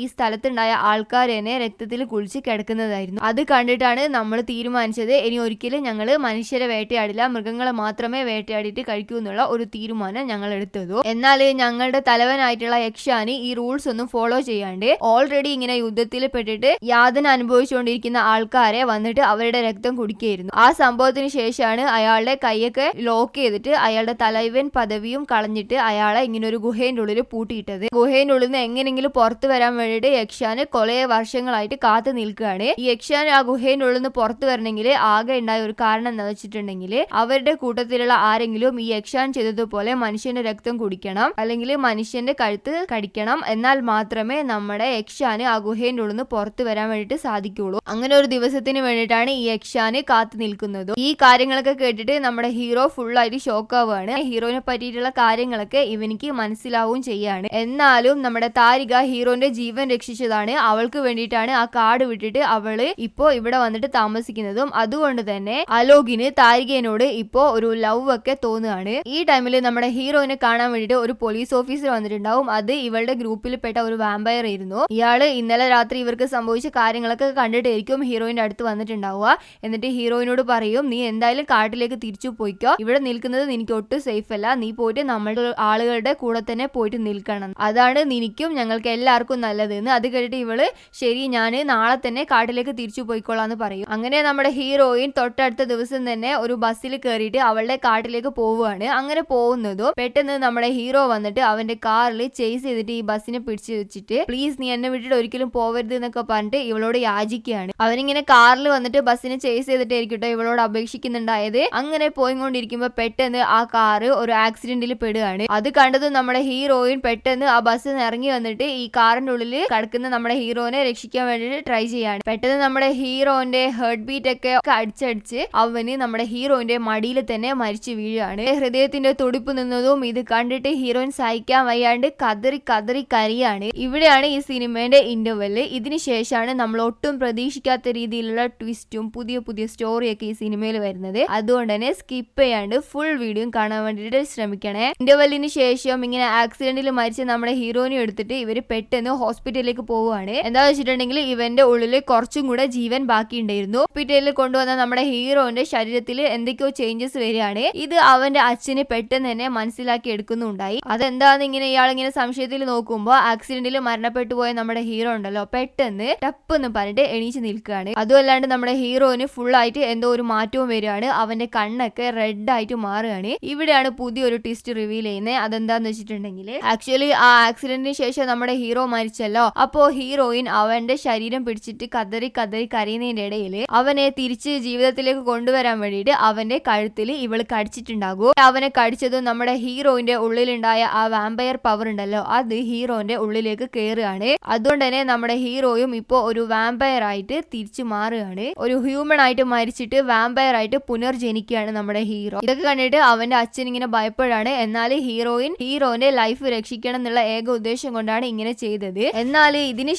ഈ സ്ഥലത്തുണ്ടായ ആൾക്കാർ തന്നെ രക്തത്തിൽ കുളിച്ച് കിടക്കുന്നതായിരുന്നു. അത് കണ്ടിട്ടാണ് നമ്മൾ തീരുമാനിച്ചത് ഇനി ഒരിക്കലും ഞങ്ങൾ മനുഷ്യരെ വേട്ടയാടില്ല, മൃഗങ്ങളെ മാത്രമേ വേട്ടയാടിയിട്ട് കഴിക്കൂ എന്നുള്ള ഒരു തീരുമാനം ഞങ്ങൾ എടുത്തതു. എന്നാൽ ഞങ്ങളുടെ തലവനായിട്ടുള്ള യക്ഷാനി ഈ റൂൾസ് ഒന്നും ഫോളോ ചെയ്യാണ്ട് ഓൾറെഡി ഇങ്ങനെ യുദ്ധത്തിൽ പെട്ടിട്ട് യാതന അനുഭവിച്ചുകൊണ്ടിരിക്കുന്ന ആൾക്കാരെ വന്നിട്ട് അവരുടെ രക്തം കുടിക്കുകയായിരുന്നു. ആ സംഭവത്തിന് ശേഷമാണ് അയാളുടെ കൈയൊക്കെ ലോക്ക് ചെയ്തിട്ട് അയാളുടെ തലവൻ പദവിയും കളഞ്ഞിട്ട് അയാളെ ഇങ്ങനെ ഒരു ഗുഹേന്റെ ഉള്ളിൽ പൂട്ടിയിട്ടത്. ഗുഹേന്റെ ഉള്ളിൽ നിന്ന് എങ്ങനെയെങ്കിലും പുറത്തു വരാൻ വേണ്ടിയിട്ട് യക്ഷാന് കൊലയെ വർഷങ്ങളായിട്ട് കാത്തു നിൽക്കുകയാണ്. ഈ യക്ഷാൻ ആ ഗുഹേന്റെ ഉള്ളിൽ നിന്ന് പുറത്തു വരണമെങ്കിൽ ആകെ ഉണ്ടായ ഒരു കാരണം എന്താ വെച്ചിട്ടുണ്ടെങ്കിൽ അവരുടെ കൂട്ടത്തിലുള്ള ആരെങ്കിലും ഈ യക്ഷാൻ ചെയ്തതുപോലെ മനുഷ്യന്റെ രക്തം കുടിക്കണം, അല്ലെങ്കിൽ മനുഷ്യന്റെ കഴുത്ത് കടിക്കണം, എന്നാൽ മാത്രമേ നമ്മുടെ യക്ഷാന് ആ ഗുഹേന്റെ ഉള്ളിൽ നിന്ന് പുറത്തു വരാൻ വേണ്ടിയിട്ട് സാധിക്കുള്ളൂ. അങ്ങനെ ഒരു ദിവസത്തിന് വേണ്ടിയിട്ടാണ് ഈ യക്ഷാന് കാത്തു നിൽക്കുന്നത്. ഈ കാര്യങ്ങളൊക്കെ കേട്ടിട്ട് നമ്മുടെ ഹീറോ ഫുൾ ആയിട്ട് ഷോക്ക് ആവുകയാണ്. ഹീറോനെ പറ്റിയിട്ടുള്ള കാര്യങ്ങളൊക്കെ ഇവനിക്ക് മനസ്സിലാവും ചെയ്യാണ്. എന്നാലും നമ്മുടെ താരിക ഹീറോന്റെ ജീവൻ രക്ഷിച്ചതാണ്, അവൾക്ക് വേണ്ടിയിട്ടാണ് ആ കാട് വിട്ടിട്ട് അവള് ഇപ്പോ ഇവിടെ വന്നിട്ട് താമസിക്കുന്നതും. അതുകൊണ്ട് തന്നെ അലോകിന് താരികനോട് ഇപ്പോ ഒരു ലവ് ഒക്കെ തോന്നുകയാണ്. ഈ ടൈമിൽ നമ്മുടെ ഹീറോയിനെ കാണാൻ വേണ്ടിയിട്ട് ഒരു പോലീസ് ഓഫീസർ വന്നിട്ടുണ്ടാവും. അത് ഇവളുടെ ഗ്രൂപ്പിൽപ്പെട്ട ഒരു വാമ്പയർ ആയിരുന്നു. ഇയാള് ഇന്നലെ രാത്രി ഇവർക്ക് സംഭവിച്ച കാര്യങ്ങളൊക്കെ കണ്ടിട്ടായിരിക്കും ഹീറോയിന്റെ അടുത്ത് വന്നിട്ടുണ്ടാവുക. എന്നിട്ട് ഹീറോയിനോട് പറയും, നീ എന്തായാലും കാട്ടിലേക്ക് തിരിച്ചു പോയിക്കോ, ഇവിടെ നിൽക്കുന്നത് നിനക്ക് ഒട്ടും സേഫ് അല്ല, നീ പോയിട്ട് നമ്മുടെ ആളുകളുടെ കൂടെ തന്നെ പോയിട്ട് നിൽക്കണം, അതാണ് നിനക്കും ഞങ്ങൾക്ക് എല്ലാവർക്കും നല്ലതെന്ന്. അത് കേട്ടിട്ട് ഇവള് ശരി ഞാൻ നാളെ തന്നെ കാട്ടിലേക്ക് തിരിച്ചു പോയിക്കോളാന്ന് പറയും. അങ്ങനെ നമ്മുടെ ഹീറോയിൻ തൊട്ടടുത്ത ദിവസം തന്നെ ഒരു ബസ്സിൽ കയറിയിട്ട് അവളുടെ കാട്ടിലേക്ക് പോവുകയാണ്. അങ്ങനെ പോകുന്നതും പെട്ടെന്ന് നമ്മുടെ ഹീറോ വന്നിട്ട് അവന്റെ കാറിൽ ചേസ് ചെയ്തിട്ട് ഈ ബസ്സിനെ പിടിച്ചു വെച്ചിട്ട് പ്ലീസ് നീ എന്നെ വിട്ടിട്ട് ഒരിക്കലും പോവരുത് എന്നൊക്കെ പറഞ്ഞിട്ട് ഇവളോട് യാചിക്കുകയാണ്. അവനിങ്ങനെ കാറിൽ വന്നിട്ട് ബസ്സിനെ ചേസ് ചെയ്തിട്ടായിരിക്കട്ടോ ഇവളോട് അപേക്ഷിക്കുന്നുണ്ടായത്. അങ്ങനെ പോയിക്കൊണ്ടിരിക്കുമ്പോ പെട്ടെന്ന് ആ കാറ് ഒരു ആക്സിഡന്റിൽ പെടുകയാണ്. അത് കണ്ടതും നമ്മുടെ ഹീറോയിൻ പെട്ടെന്ന് ആ ബസ്സിൽ നിന്ന് ഇറങ്ങി വന്നിട്ട് ഈ കാറിന്റെ ഉള്ളിൽ കിടക്കുന്ന നമ്മുടെ ഹീറോനെ രക്ഷിക്കാൻ വേണ്ടിട്ട് ട്രൈ ചെയ്യാണ്. പെട്ടെന്ന് നമ്മുടെ ഹീറോന്റെ ഹേർട്ട് ബീറ്റ് ഒക്കെ അടിച്ചടിച്ച് അവന് നമ്മുടെ ഹീറോയിന്റെ മടിയിൽ തന്നെ മരിച്ചു വീഴുകയാണ്. ഹൃദയത്തിന്റെ തുടിപ്പ് നിന്നതും ഇത് കണ്ടിട്ട് ഹീറോയിൻ സഹിക്കാൻ വയ്യാണ്ട് കതറി കതറി കരയാണ്. ഇവിടെയാണ് ഈ സിനിമയുടെ ഇന്റർവെല്. ഇതിന് ശേഷമാണ് നമ്മൾ ഒട്ടും പ്രതീക്ഷിക്കാത്ത രീതിയിലുള്ള ട്വിസ്റ്റും പുതിയ പുതിയ സ്റ്റോറിയൊക്കെ ഈ സിനിമയിൽ വരുന്നത്. ഉണ്ടായിരുന്നത്. അതുകൊണ്ട് തന്നെ സ്കിപ്പ് ചെയ്യാണ്ട് ഫുൾ വീഡിയോ കാണാൻ വേണ്ടിയിട്ട് ശ്രമിക്കണേ. ഇന്റർവെല്ലിന് ശേഷം ഇങ്ങനെ ആക്സിഡന്റിൽ മരിച്ച നമ്മുടെ ഹീറോയിനെ എടുത്തിട്ട് ഇവര് പെട്ടെന്ന് ഹോസ്പിറ്റലിലേക്ക് പോവുകയാണ്. എന്താ വെച്ചിട്ടുണ്ടെങ്കിൽ ഇവന്റെ ഉള്ളിൽ കുറച്ചും കൂടെ ജീവൻ ബാക്കി ഉണ്ടായിരുന്നു. ഹോസ്പിറ്റലിൽ കൊണ്ടുവന്ന നമ്മുടെ ഹീറോന്റെ ശരീരത്തിൽ എന്തൊക്കെയോ ചേഞ്ചസ് വരികയാണ്. ഇത് അവന്റെ അച്ഛന് പെട്ടെന്ന് തന്നെ മനസ്സിലാക്കി എടുക്കുന്നുണ്ടായി. അതെന്താന്ന് ഇങ്ങനെ ഇയാൾ ഇങ്ങനെ സംശയത്തിൽ നോക്കുമ്പോൾ ആക്സിഡന്റിൽ മരണപ്പെട്ടു പോയ നമ്മുടെ ഹീറോ ഉണ്ടല്ലോ പെട്ടെന്ന് ടപ്പ് എന്ന് പറഞ്ഞിട്ട് എണീച്ച് നിൽക്കുകയാണ്. അതുമല്ലാണ്ട് നമ്മുടെ ഹീറോയിന് ഫുൾ ആയിട്ട് എന്തോ ഒരു മാറ്റവും വരികയാണ്. അവന്റെ കണ്ണൊക്കെ റെഡ് ആയിട്ട് മാറുകയാണ്. ഇവിടെയാണ് പുതിയൊരു ട്വിസ്റ്റ് റിവീൽ ചെയ്യുന്നത്. അതെന്താന്ന് വെച്ചിട്ടുണ്ടെങ്കിൽ ആക്ച്വലി ആ ആക്സിഡന്റിന് ശേഷം നമ്മുടെ ഹീറോ മരിച്ചല്ലോ. അപ്പോ ഹീറോയിൻ അവന്റെ ശരീരം പിടിച്ചിട്ട് കതറി കതറി കരയുന്നതിന്റെ ഇടയിൽ അവനെ തിരിച്ച് ജീവിതത്തിലേക്ക് കൊണ്ടുവരാൻ വേണ്ടിയിട്ട് അവന്റെ കഴുത്തിൽ ഇവള് കടിച്ചിട്ടുണ്ടാകും. അവനെ കടിച്ചതും നമ്മുടെ ഹീറോയിന്റെ ഉള്ളിലുണ്ടായ ആ വാമ്പയർ പവർ ഉണ്ടല്ലോ അത് ഹീറോന്റെ ഉള്ളിലേക്ക് കയറുകയാണ്. അതുകൊണ്ട് തന്നെ നമ്മുടെ ഹീറോയും ഇപ്പോ ഒരു വാമ്പയർ ആയിട്ട് തിരിച്ചു മാറുകയാണ്. ഒരു ഹ്യൂമൻ ആയിട്ട് മരിച്ചിട്ട് വാമ്പയർ ആയിട്ട് പുനർജനിക്കുകയാണ് നമ്മുടെ ഹീറോ. ഇതൊക്കെ കണ്ടിട്ട് അവന്റെ അച്ഛൻ ഇങ്ങനെ ഭയപ്പെടാണ്. എന്നാൽ ഹീറോന്റെ ലൈഫ് രക്ഷിക്കണം എന്നുള്ള ഏക ഉദ്ദേശം കൊണ്ടാണ് ഇങ്ങനെ ചെയ്തത്. എന്നാൽ ഇതിന്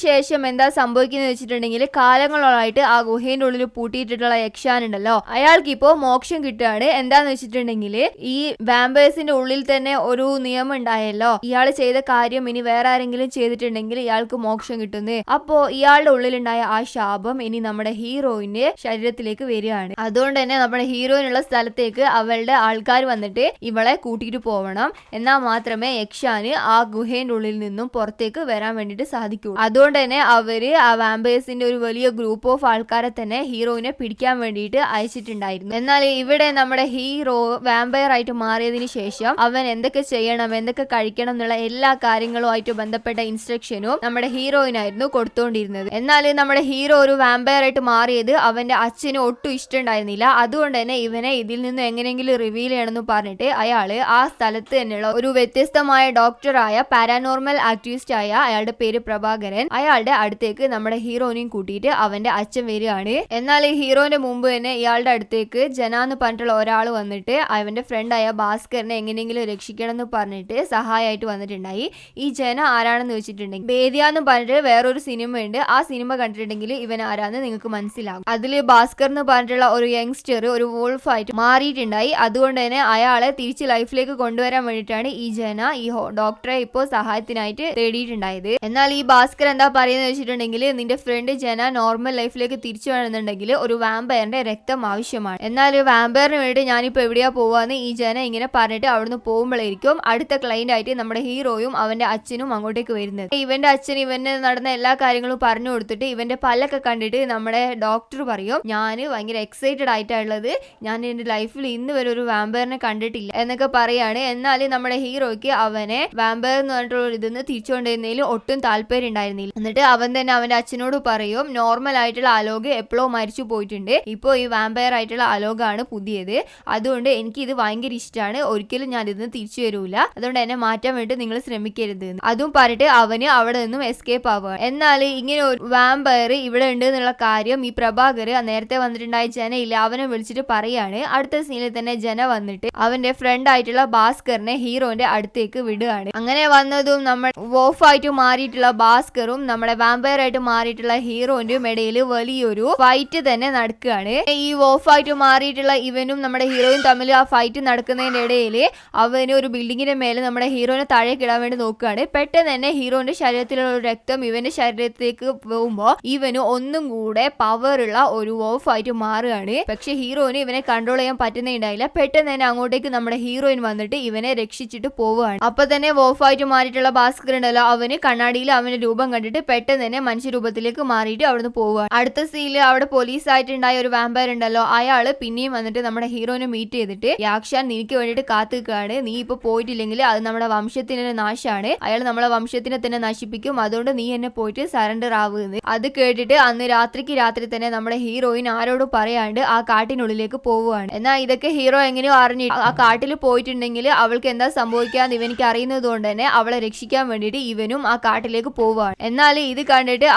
ശേഷം എന്താ സംഭവിക്കുന്നത് വെച്ചിട്ടുണ്ടെങ്കിൽ കാലങ്ങളോളായിട്ട് ആ ഗുഹേന്റെ ഉള്ളിൽ പൂട്ടിയിട്ടുള്ള യക്ഷാൻ ഉണ്ടല്ലോ അയാൾക്ക് ഇപ്പോ മോക്ഷം കിട്ടുകയാണ്. എന്താന്ന് വെച്ചിട്ടുണ്ടെങ്കിൽ ഈ വാമ്പേഴ്സിന്റെ ഉള്ളിൽ തന്നെ ഒരു നിയമം ഉണ്ടായല്ലോ, ഇയാൾ ചെയ്ത കാര്യം ഇനി വേറെ ആരെങ്കിലും ചെയ്തിട്ടുണ്ടെങ്കിൽ ഇയാൾക്ക് മോക്ഷം കിട്ടുന്നു. അപ്പോ ഇയാളുടെ ഉള്ളിലുണ്ടായ ആ ശാപം ഇനി നമ്മുടെ ഹീറോയിന്റെ ശരീരത്തിലേക്ക് വരികയാണ്. അതുകൊണ്ട് തന്നെ നമ്മുടെ ഹീറോയിനുള്ള സ്ഥലത്തേക്ക് അവളുടെ ആൾക്കാർ വന്നിട്ട് ഇവളെ കൂട്ടിയിട്ട് പോവണം. എന്നാൽ മാത്രമേ യക്ഷാന് ആ ഗുഹേന്റെ ഉള്ളിൽ നിന്നും പുറത്തേക്ക് വരാൻ വേണ്ടിട്ട് സാധിക്കൂ. അതുകൊണ്ട് തന്നെ അവര് ആ വാമ്പേഴ്സിന്റെ ഒരു വലിയ ഗ്രൂപ്പ് ഓഫ് ആൾക്കാരെ തന്നെ ഹീറോയിനെ പിടിക്കാൻ വേണ്ടിയിട്ട് അയച്ചിട്ടുണ്ടായിരുന്നു. എന്നാൽ ഇവിടെ നമ്മുടെ ഹീറോ വാമ്പയർ ആയിട്ട് മാറിയതിന് ശേഷം അവൻ എന്തൊക്കെ ചെയ്യണം, എന്തൊക്കെ കഴിക്കണം എന്നുള്ള എല്ലാ കാര്യങ്ങളുമായിട്ട് ബന്ധപ്പെട്ട ഇൻസ്ട്രക്ഷനും നമ്മുടെ ഹീറോയിനായിരുന്നു കൊടുത്തോണ്ടിരുന്നത്. എന്നാൽ നമ്മുടെ ഹീറോ ഒരു വാമ്പയർ ആയിട്ട് മാറിയത് അവന്റെ അച്ഛന് ഒട്ടും ഇഷ്ടമുണ്ടായിരുന്നില്ല. അതുകൊണ്ട് തന്നെ ഇവനെ ഇതിൽ നിന്ന് എങ്ങനെയെങ്കിലും റിവീൽ ചെയ്യണമെന്ന് പറഞ്ഞിട്ട് അയാള് ആ സ്ഥലത്ത് തന്നെയുള്ള ഒരു വ്യത്യസ്തമായ ഡോക്ടറായ പാരാനോർമൽ ആക്ടിവിസ്റ്റ് ആയ അയാളുടെ പേര് പ്രഭാകരൻ, അയാളുടെ അടുത്തേക്ക് നമ്മുടെ ഹീറോനെയും കൂട്ടിയിട്ട് അവന്റെ അച്ഛൻ വരികയാണ്. എന്നാൽ ഈ ഹീറോന്റെ മുമ്പ് തന്നെ ഇയാളുടെ അടുത്തേക്ക് ജന എന്ന് പറഞ്ഞിട്ടുള്ള ഒരാൾ വന്നിട്ട് അവന്റെ ഫ്രണ്ടായ ഭാസ്കറിനെ എങ്ങനെയെങ്കിലും രക്ഷിക്കണം എന്ന് പറഞ്ഞിട്ട് സഹായമായിട്ട് വന്നിട്ടുണ്ടായി. ഈ ജന ആരാണെന്ന് വെച്ചിട്ടുണ്ടെങ്കിൽ ബേദിയ എന്ന് പറഞ്ഞിട്ട് വേറൊരു സിനിമ ഉണ്ട്. ആ സിനിമ കണ്ടിട്ടുണ്ടെങ്കിൽ ഇവൻ ആരാന്ന് നിങ്ങൾക്ക് മനസ്സിലാകും. അതില് ഭാസ്കർ എന്ന് പറഞ്ഞിട്ടുള്ള ഒരു യങ്സ്റ്റർ ഒരു വോൾഫ് ആയിട്ട് മാറിയിട്ടുണ്ടായി. അതുകൊണ്ട് തന്നെ അയാളെ തിരിച്ച് ലൈഫിലേക്ക് കൊണ്ടുവരാൻ വേണ്ടിയിട്ടാണ് ഈ ജന ഈ ഡോക്ടറെ ഇപ്പോൾ സഹായത്തിനായിട്ട് തേടിയിട്ടുണ്ടായത്. എന്നാൽ ഈ ഭാസ്കർ എന്താ പറയുന്നത് വെച്ചിട്ടുണ്ടെങ്കിൽ നിന്റെ ഫ്രണ്ട് ജന നോർമൽ ലൈഫിലേക്ക് തിരിച്ചു വേണമെന്നുണ്ടെങ്കിൽ ഒരു വാമ്പയറിന്റെ രക്തം ആവശ്യമാണ്. എന്നാൽ വാമ്പയറിന് വേണ്ടി ഞാനിപ്പോ എവിടെയാ പോവാന്ന് ഈ ജന ഇങ്ങനെ പറഞ്ഞിട്ട് അവിടുന്ന് പോകുമ്പോഴായിരിക്കും അടുത്ത ക്ലൈന്റ് ആയിട്ട് നമ്മുടെ ഹീറോയും അവന്റെ അച്ഛനും അങ്ങോട്ടേക്ക് വരുന്നത്. ഇവന്റെ അച്ഛൻ ഇവന് നടന്ന എല്ലാ കാര്യങ്ങളും പറഞ്ഞു കൊടുത്തിട്ട് ഇവന്റെ പല്ലൊക്കെ കണ്ടിട്ട് നമ്മുടെ ഡോക്ടർ പറയും ഞാൻ ഭയങ്കര എക്സൈറ്റഡ് ആയിട്ടുള്ളത്, ഞാൻ എന്റെ ലൈഫിൽ ഇന്ന് വരെ ഒരു വാമ്പയറിനെ കണ്ടിട്ടില്ല എന്നൊക്കെ പറയാണ്. എന്നാൽ നമ്മുടെ ഹീറോയ്ക്ക് അവനെ വാമ്പയർ എന്ന് പറഞ്ഞിട്ടുള്ള ഇതെന്ന് തിരിച്ചുകൊണ്ടിരുന്നതിൽ ഒട്ടും താല്പര്യം ഉണ്ടായിരുന്നില്ല. എന്നിട്ട് അവൻ തന്നെ അവന്റെ അച്ഛനോട് പറയും നോർമൽ ആയിട്ടുള്ള അലോക് എപ്പോഴോ മരിച്ചു പോയിട്ടുണ്ട്, ഇപ്പോ ഈ വാമ്പയർ ആയിട്ടുള്ള അലോകാണ് പുതിയത്, അതുകൊണ്ട് എനിക്ക് ഇത് ഭയങ്കര ഇഷ്ടമാണ്, ഒരിക്കലും ഞാൻ ഇതിന് തിരിച്ചു വരൂല, അതുകൊണ്ട് എന്നെ മാറ്റാൻ വേണ്ടി നിങ്ങൾ ശ്രമിക്കരുത്. അതും പറഞ്ഞിട്ട് അവന് അവിടെ നിന്നും എസ്കേപ്പ് ആവുക. എന്നാൽ ഇങ്ങനെ ഒരു വാമ്പയർ ഇവിടെ ഉണ്ട് എന്നുള്ള കാര്യം ഈ പ്രഭാകർ നേരത്തെ വന്നിട്ടുണ്ടായ ജന ഇല്ല അവനെ വിളിച്ചിട്ട് പറയാണ്. അടുത്ത സീനിൽ തന്നെ ജന വന്നിട്ട് അവന്റെ ഫ്രണ്ട് ആയിട്ടുള്ള ഭാസ്കറിനെ ഹീറോന്റെ അടുത്തേക്ക് വിടുകയാണ്. അങ്ങനെ വന്നതും നമ്മൾ വോഫായിട്ട് മാറിയിട്ടുള്ള ഭാസ്കറും നമ്മുടെ വാമ്പയർ ആയിട്ട് മാറിയിട്ടുള്ള ഹീറോന്റെയും ഇടയിൽ വലിയൊരു ഫൈറ്റ് തന്നെ നടക്കുകയാണ്. ഈ വോഫായിട്ട് മാറിയിട്ടുള്ള ഇവനും നമ്മുടെ ഹീറോയും തമ്മിൽ ആ ഫൈറ്റ് നടക്കുന്നതിന്റെ ഇടയിൽ അവന് ഒരു ബിൽഡിങ്ങിന്റെ മേലെ നമ്മുടെ ഹീറോനെ താഴേക്ക് ഇടാൻ വേണ്ടി നോക്കുകയാണ്. പെട്ടെന്ന് തന്നെ ഹീറോന്റെ ശരീരത്തിലുള്ള രക്തം ഇവന്റെ ശരീരത്തിലേക്ക് പോകുമ്പോൾ ഇവന് ഒന്നും കൂടെ പവറുള്ള ഒരു വോഫായിട്ട് മാറുകയാണ്. പക്ഷെ ഹീറോന് ഇവനെ കൺട്രോൾ ചെയ്യാൻ പറ്റുന്നുണ്ടായില്ല. പെട്ടെന്ന് തന്നെ അങ്ങോട്ടേക്ക് നമ്മുടെ ഹീറോയിൻ വന്നിട്ട് ഇവനെ രക്ഷിച്ചിട്ട് പോവുകയാണ്. അപ്പൊ തന്നെ വോഫായിട്ട് മാറിയിട്ടുള്ള ഭാസ്കർ ഉണ്ടല്ലോ അവന് കണ്ണാടിയിൽ അവന്റെ രൂപം കണ്ടിട്ട് പെട്ടെന്ന് തന്നെ മനുഷ്യരൂപത്തിലേക്ക് മാറിയിട്ട് അവിടുന്ന് പോവുകയാണ്. അടുത്ത സീനിൽ അവിടെ പോലീസ് ആയിട്ടുണ്ടായ ഒരു വാമ്പയർ ഉണ്ടല്ലോ അയാള് പിന്നെയും വന്നിട്ട് നമ്മുടെ ഹീറോനെ മീറ്റ് ചെയ്തിട്ട് യാക്ഷാൻ നിനക്ക് വേണ്ടിയിട്ട് കാത്തുനിൽക്കുകയാണ്, നീ ഇപ്പൊ പോയിട്ടില്ലെങ്കിൽ അത് നമ്മുടെ വംശത്തിന്റെ നാശമാണ്, അയാൾ നമ്മളെ വംശത്തിനെ തന്നെ നശിപ്പിക്കും, അതുകൊണ്ട് നീ എന്നെ പോയിട്ട് സറണ്ടർ ആവുന്നത്. അത് കേട്ടിട്ട് അന്ന് രാത്രി തന്നെ നമ്മുടെ ഹീറോയിൻ ആരോടും പറയാണ്ട് ആ കാട്ടിനുള്ളിലേക്ക് പോവുകയാണ്. എന്നാൽ ഇതൊക്കെ ഹീറോ എങ്ങനെയോ അറിഞ്ഞിട്ട് ആ കാട്ടിൽ പോയിട്ടുണ്ടെങ്കിൽ അവൾക്ക് എന്താ സംഭവിക്കാന്ന് ഇവനിക്ക് അറിയുന്നത് കൊണ്ട് തന്നെ അവളെ രക്ഷിക്കാൻ വേണ്ടിയിട്ട് ഇവനും ആ കാട്ടിലേക്ക് പോവുകയാണ്. എന്നാൽ ഇത് കണ്ടിട്ട്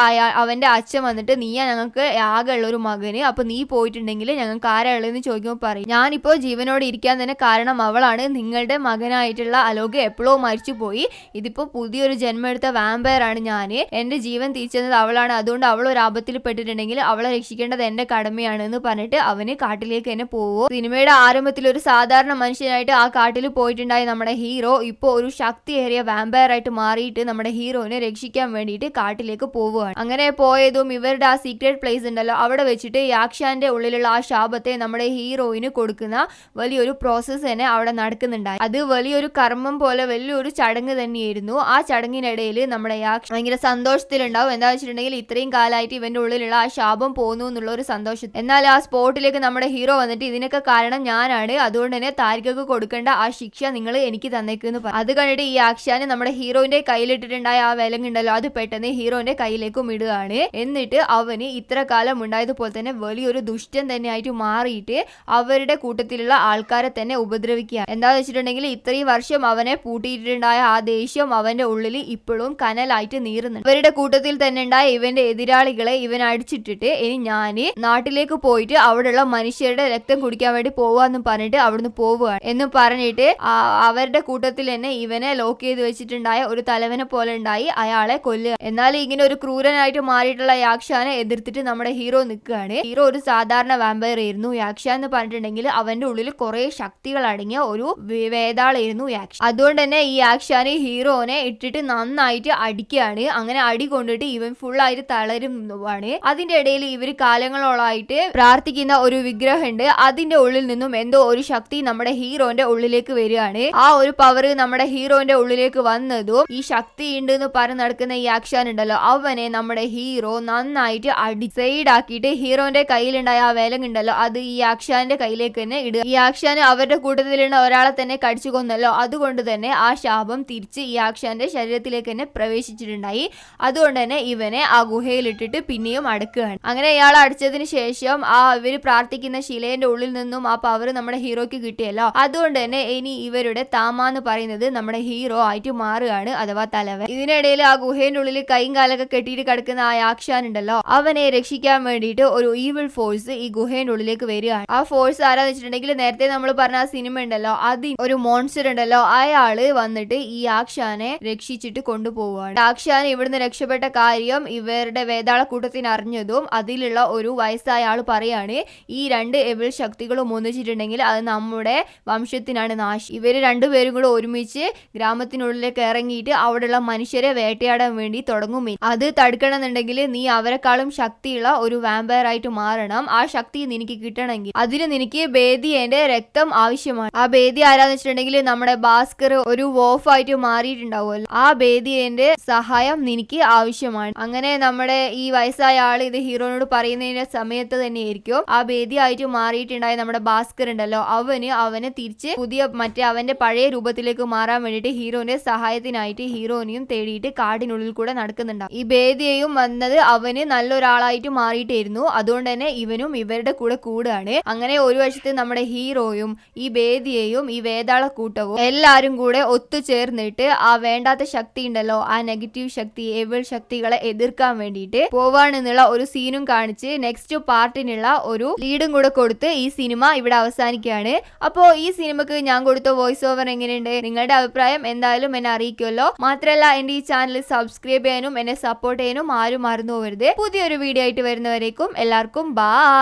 അവന്റെ അച്ഛൻ വന്നിട്ട് നീയാ ഞങ്ങൾക്ക് ആകെ ഉള്ള ഒരു മകന്, അപ്പൊ നീ പോയിട്ടുണ്ടെങ്കിൽ ഞങ്ങൾക്ക് ആരാ ഉള്ളതെന്ന് ചോദിക്കുമ്പോൾ പറയും ഞാനിപ്പോ ജീവനോട് ഇരിക്കാൻ തന്നെ കാരണം അവളാണ്, നിങ്ങളുടെ മകനായിട്ടുള്ള അലോക് എപ്പോഴോ മരിച്ചു പോയി, ഇതിപ്പോ പുതിയൊരു ജന്മം എടുത്ത വാമ്പയർ ആണ് ഞാൻ, എന്റെ ജീവൻ തിരിച്ചത് അവളാണ്, അതുകൊണ്ട് അവൾ ഒരു ആപത്തിൽ പെട്ടിട്ടുണ്ടെങ്കിൽ അവളെ രക്ഷിക്കേണ്ടത് എന്റെ കടമയാണ് എന്ന് പറഞ്ഞിട്ട് അവന് കാട്ടിലേക്ക് തന്നെ പോവും. സിനിമയുടെ ആരംഭത്തിൽ ഒരു സാധാരണ മനുഷ്യനായിട്ട് ആ കാട്ടിൽ പോയിട്ടുണ്ടായ നമ്മുടെ ഹീറോ ഇപ്പൊ ഒരു ശക്തിയേറിയ വാമ്പയർ ആയിട്ട് മാറിയിട്ട് നമ്മുടെ ഹീറോനെ രക്ഷിക്കാൻ വേണ്ടിയിട്ട് കാട്ടിലേക്ക് പോവുകയാണ്. അങ്ങനെ പോയതും ഇവരുടെ ആ സീക്രട്ട് പ്ലേസ് ഉണ്ടല്ലോ അവിടെ വെച്ചിട്ട് യാക്ഷാന്റെ ഉള്ളിലുള്ള ആ ശാപത്തെ നമ്മുടെ ഹീറോയിന് കൊടുക്കുന്ന വലിയൊരു പ്രോസസ്സ് തന്നെ അവിടെ നടക്കുന്നുണ്ടായി. അത് വലിയൊരു കർമ്മം പോലെ വലിയൊരു ചടങ്ങ് തന്നെയായിരുന്നു. ആ ചടങ്ങിനിടയിൽ നമ്മുടെ യാക്ഷ ഭയങ്കര സന്തോഷത്തിലുണ്ടാവും. എന്താ വെച്ചിട്ടുണ്ടെങ്കിൽ ഇത്രയും കാലമായിട്ട് ഇവന്റെ ഉള്ളിലുള്ള ആ ശാപം പോകുന്നു എന്നുള്ള ഒരു സന്തോഷം. എന്നാൽ ആ സ്പോട്ടിലേക്ക് നമ്മുടെ ഹീറോ വന്നിട്ട് ഇതിനൊക്കെ കാരണം ഞാനാണ്, അതുകൊണ്ട് തന്നെ താരിഖക്ക് കൊടുക്കേണ്ട ആ ശിക്ഷ നിങ്ങൾ എനിക്ക് തന്നേക്കെന്ന് പറയും. അത് കണ്ടിട്ട് ഈ യാക്ഷാന് നമ്മുടെ ഹീറോയിന്റെ കയ്യിലിട്ടിട്ടുണ്ടായ ആ വിലങ്ങുണ്ടല്ലോ അത് പെട്ടെന്ന് ഹീറോന്റെ കയ്യിലേക്കും ഇടുകയാണ്. എന്നിട്ട് അവന് ഇത്ര കാലം ഉണ്ടായതുപോലെ തന്നെ വലിയൊരു ദുഷ്ടൻ തന്നെ ആയിട്ട് മാറിയിട്ട് അവരുടെ കൂട്ടത്തിലുള്ള ആൾക്കാരെ തന്നെ ഉപദ്രവിക്കുക. എന്താന്ന് വെച്ചിട്ടുണ്ടെങ്കിൽ ഇത്രയും വർഷം അവനെ പൂട്ടിയിട്ടുണ്ടായ ആ ദേഷ്യം അവന്റെ ഉള്ളിൽ ഇപ്പോഴും കനലായിട്ട് നീറുന്നുണ്ട്. ഇവരുടെ കൂട്ടത്തിൽ തന്നെ ഉണ്ടായ ഇവന്റെ എതിരാളികളെ ഇവൻ അടിച്ചിട്ടിട്ട് ഇനി ഞാന് നാട്ടിലേക്ക് പോയിട്ട് അവിടെയുള്ള മനുഷ്യരുടെ രക്തം കുടിക്കാൻ വേണ്ടി പോവാന്ന് പറഞ്ഞിട്ട് അവിടുന്ന് പോവുകയാണ് എന്ന് പറഞ്ഞിട്ട് അവരുടെ കൂട്ടത്തിൽ തന്നെ ഇവനെ ലോക്ക് ചെയ്ത് വെച്ചിട്ടുണ്ടായ ഒരു തലവനെ പോലെ ഉണ്ടായി അയാളെ കൊല്ലുക. എന്നാൽ ഇങ്ങനെ ഒരു ക്രൂരനായിട്ട് മാറിയിട്ടുള്ള യാക്ഷാനെ എതിർത്തിട്ട് നമ്മുടെ ഹീറോ നിൽക്കുകയാണ്. ഹീറോ ഒരു സാധാരണ വാമ്പയർ ആയിരുന്നു. യാക്ഷ എന്ന് പറഞ്ഞിട്ടുണ്ടെങ്കിൽ അവന്റെ ഉള്ളിൽ കുറെ ശക്തികൾ അടങ്ങിയ ഒരു വേതാളായിരുന്നു യാക്ഷ. അതുകൊണ്ട് തന്നെ ഈ യാക്ഷാന് ഹീറോനെ ഇട്ടിട്ട് നന്നായിട്ട് അടിക്കുകയാണ്. അങ്ങനെ അടി കൊണ്ടിട്ട് ഇവൻ ഫുൾ ആയിട്ട് തളരുവാണ്. അതിന്റെ ഇടയിൽ ഇവർ കാലങ്ങളോളായിട്ട് പ്രാർത്ഥിക്കുന്ന ഒരു വിഗ്രഹമുണ്ട്. അതിന്റെ ഉള്ളിൽ നിന്നും എന്തോ ഒരു ശക്തി നമ്മുടെ ഹീറോന്റെ ഉള്ളിലേക്ക് വരികയാണ്. ആ ഒരു പവർ നമ്മുടെ ഹീറോന്റെ ഉള്ളിലേക്ക് വന്നതും ഈ ശക്തി ഉണ്ട് എന്ന് പറഞ്ഞ് നടക്കുന്ന ഈ ആക്ഷൻ ഉണ്ടല്ലോ അവനെ നമ്മുടെ ഹീറോ നന്നായിട്ട് അടി സൈഡ് ആക്കിയിട്ട് ഹീറോന്റെ കയ്യിലുണ്ടായ ആ വേലങ്ങുണ്ടല്ലോ അത് ഈ ആക്ഷാന്റെ കയ്യിലേക്ക് തന്നെ ഇടുക. ഈ ആക്ഷാന് അവരുടെ കൂട്ടത്തിലുള്ള ഒരാളെ തന്നെ കടിച്ചു കൊന്നല്ലോ, അതുകൊണ്ട് തന്നെ ആ ശാപം തിരിച്ച് ഈ ആക്ഷാന്റെ ശരീരത്തിലേക്ക് തന്നെ പ്രവേശിച്ചിട്ടുണ്ടായി. അതുകൊണ്ട് തന്നെ ഇവനെ ആ ഗുഹയിലിട്ടിട്ട് പിന്നെയും അടക്കുകയാണ്. അങ്ങനെ ഇയാൾ അടിച്ചതിന് ശേഷം ഇവര് പ്രാർത്ഥിക്കുന്ന ശിലേന്റെ ഉള്ളിൽ നിന്നും ആ പവർ നമ്മുടെ ഹീറോയ്ക്ക് കിട്ടിയല്ലോ, അതുകൊണ്ട് തന്നെ ഇനി ഇവരുടെ താമ എന്ന് പറയുന്നത് നമ്മുടെ ഹീറോ ആയിട്ട് മാറുകയാണ്, അഥവാ തലവൻ. ഇതിനിടയിൽ ആ ഗുഹേന്റെ ഉള്ളിൽ കൈയും കാലൊക്കെ കെട്ടിയിട്ട് കിടക്കുന്ന ആ ആക്ഷൻ ഉണ്ടല്ലോ അവനെ രക്ഷിക്കാൻ വേണ്ടിയിട്ട് ഒരു ഈവിൾ ഫോഴ്സ് ഈ ഗുഹേന്റെ ഉള്ളിലേക്ക് വരികയാണ്. ആ ഫോഴ്സ് ആരാന്ന് വെച്ചിട്ടുണ്ടെങ്കിൽ നേരത്തെ നമ്മൾ പറഞ്ഞ ആ സിനിമ ഉണ്ടല്ലോ അതിൽ ഒരു മോൺസ്റ്റർ ഉണ്ടല്ലോ അയാള് വന്നിട്ട് ഈ ആക്ഷാനെ രക്ഷിച്ചിട്ട് കൊണ്ടുപോവുകയാണ്. ആക്ഷാൻ ഇവിടുന്ന് രക്ഷപ്പെട്ട കാര്യം ഇവരുടെ വേതാള കൂട്ടത്തിന് അറിഞ്ഞതും അതിലുള്ള ഒരു വയസ്സായ ആള് പറയാണ് ഈ രണ്ട് എവിൾ ശക്തികളും ഒന്നിച്ചിട്ടുണ്ടെങ്കിൽ അത് നമ്മുടെ വംശത്തിനാണ് നാശം. ഇവര് രണ്ടുപേരും കൂടെ ഒരുമിച്ച് ഗ്രാമത്തിനുള്ളിലേക്ക് ഇറങ്ങിയിട്ട് അവിടെയുള്ള മനുഷ്യരെ വേട്ടയാടാൻ വേണ്ടി തുടങ്ങും. അത് തടുക്കണമെന്നുണ്ടെങ്കിൽ നീ അവരെക്കാളും ശക്തിയുള്ള ഒരു വാമ്പയർ ആയിട്ട് മാറണം. ആ ശക്തി നിനക്ക് കിട്ടണമെങ്കിൽ അതിന് നിനക്ക് ബേദിയന്റെ രക്തം ആവശ്യമാണ്. ആ ബേദി ആരാന്ന് വെച്ചിട്ടുണ്ടെങ്കിൽ നമ്മുടെ ഭാസ്കർ ഒരു വോഫായിട്ട് മാറിയിട്ടുണ്ടാവുമല്ലോ, ആ ബേദിയന്റെ സഹായം നിനക്ക് ആവശ്യമാണ്. അങ്ങനെ നമ്മുടെ ഈ വയസ്സായ ആള് ഇത് ഹീറോനോട് പറയുന്നതിന്റെ സമയത്ത് തന്നെയായിരിക്കും ആ ബേദി ആയിട്ട് മാറിയിട്ടുണ്ടായ നമ്മുടെ ഭാസ്കർ ഉണ്ടല്ലോ അവന് തിരിച്ച് മറ്റേ അവന്റെ പഴയ രൂപത്തിലേക്ക് മാറാൻ വേണ്ടിയിട്ട് ഹീറോന്റെ സഹായത്തിനായിട്ട് ഹീറോനെയും തേടിയിട്ട് കാടിനുള്ളിൽ കൂടെ നടക്കുന്നുണ്ടാവും. ഈ ബേദിയെയും വന്നത് അവന് നല്ലൊരാളായിട്ട് മാറിയിട്ടായിരുന്നു, അതുകൊണ്ട് തന്നെ ഇവനും ഇവരുടെ കൂടെ കൂടുകയാണ്. അങ്ങനെ ഒരു വശത്ത് നമ്മുടെ ഹീറോയും ഈ ബേദിയെയും ഈ വേതാള കൂട്ടവും എല്ലാരും കൂടെ ഒത്തുചേർന്നിട്ട് ആ വേണ്ടാത്ത ശക്തി ഉണ്ടല്ലോ ആ നെഗറ്റീവ് ശക്തി എവിൾ ശക്തികളെ എതിർക്കാൻ വേണ്ടിയിട്ട് പോവാണെന്നുള്ള ഒരു സീനും കാണിച്ച് നെക്സ്റ്റ് പാർട്ടിനുള്ള ഒരു ലീഡും കൂടെ കൊടുത്ത് ഈ സിനിമ ഇവിടെ അവസാനിക്കുകയാണ്. അപ്പോ ഈ സിനിമക്ക് ഞാൻ കൊടുത്ത വോയിസ് ഓവർ എങ്ങനെയുണ്ട്, നിങ്ങളുടെ അഭിപ്രായം എന്തായാലും എന്നെ അറിയിക്കുമല്ലോ. മാത്രമല്ല എന്റെ ഈ ചാനൽ സബ്സ്ക്രൈബ് ചെയ്യാനും എന്നെ സപ്പോർട്ട് ചെയ്യാനും ആരും മറന്നു പോകരുത്. പുതിയൊരു വീഡിയോ ആയിട്ട് വരുന്നവരേക്കും എല്ലാവർക്കും ബൈ.